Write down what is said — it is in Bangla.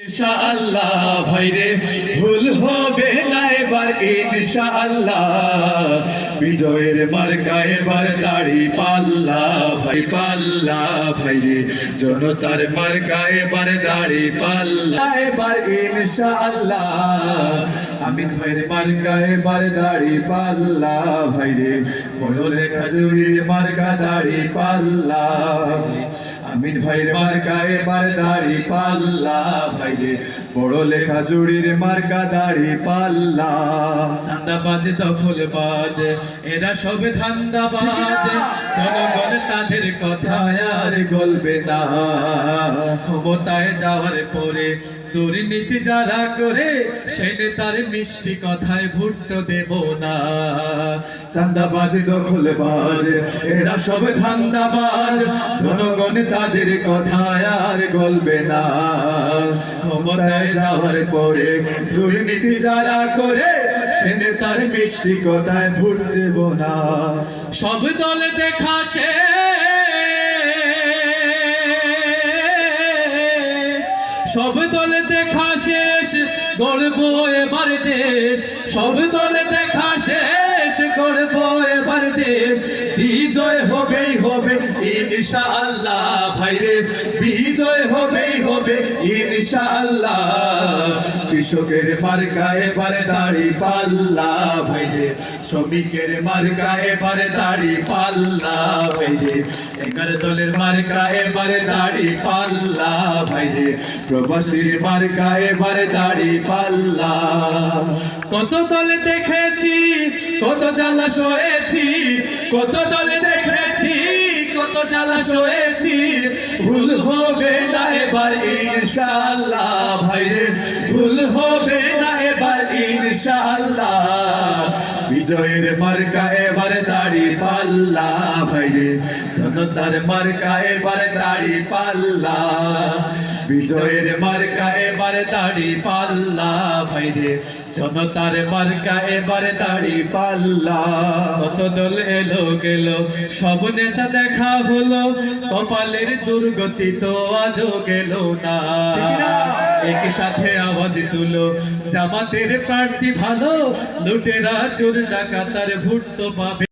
ইনশাআল্লাহ ভাইরে ভুল হবে না এবার ইনশাআল্লাহ বিজয়ের মার্কা এবার দাড়ি পাল্লা ভাই পাল্লা ভাইরে জনতার মার্কা এবার দাড়ি পাল্লা এবার ইনশাআল্লাহ আমিন ভাইরে মার্কা এবার দাড়ি পাল্লা ভাইরে বড় লেখা জুড়ির মার্কা দাড়ি পাল্লা আমিন ভাইরে মার্কা এবার দাড়ি পাল্লা ভাইরে বড় লেখা জুড়ির মার্কা দাড়ি পাল্লা চাঁদাবাজ দখলবাজ এরা সব ধান্দাবাজ জনগণ তাদের কথায় আর গলবে না ক্ষমতায় যাওয়ার পরে দুর্নীতি যারা করে সে নেতার মিষ্টি কথায় ভোট দেব না চাঁদাবাজ দখলবাজ এরা সব ধান্দাবাজ জনগণ তাদের কথায় আর গলবে না ক্ষমতায় যাওয়ার পরে দুর্নীতি যারা করে সে নেতার মিষ্টি কথায় ভোট দেব না সব দলে দেখা সে সব দলে দেখা শেষ গড়ব এবার দেশ সব দলে দেখা শেষ গড়ব এবার দেশ বিজয় হবেই হবে ইনশাআল্লাহ ভাইরে বিজয় হবেই হবে ইনশাআল্লাহ কৃষকের মার্কা এবারে দাড়ি পাল্লা ভাইরে শ্রমিকের মার্কা এবারে দাড়ি পাল্লা ভাইরে 11 দলের মার্কা এবারে দাড়ি পাল্লা ভাইরে প্রবাসীর মার্কা এবারে দাড়ি পাল্লা কত দলে দেখেছি কত জ্বালা সয়েছি কত দলে দেখেছি কত জ্বালা সয়েছি ভুল হবে না এবার ইনশাআল্লাহ ভাইরে ভুল হবে না এবার ইনশাআল্লাহ বিজয়ের মার্কা এবারে দাড়ি পাল্লা ভাইরে জনতার মার্কা এবারে দাড়ি পাল্লা বিজয়ের মার্কা এবারে দাড়ি পাল্লা ভাইরে জনতার মার্কা এবারে দাড়ি পাল্লা কত দল এলো গেল সব নেতা দেখা হলো কপালের দুর্গতি তো আজও গেল না একই সাথে আওয়াজ তুলো জামাতের প্রার্থী ভালো লুটেরা চোর ডাকাতার ভোট তো পাবে।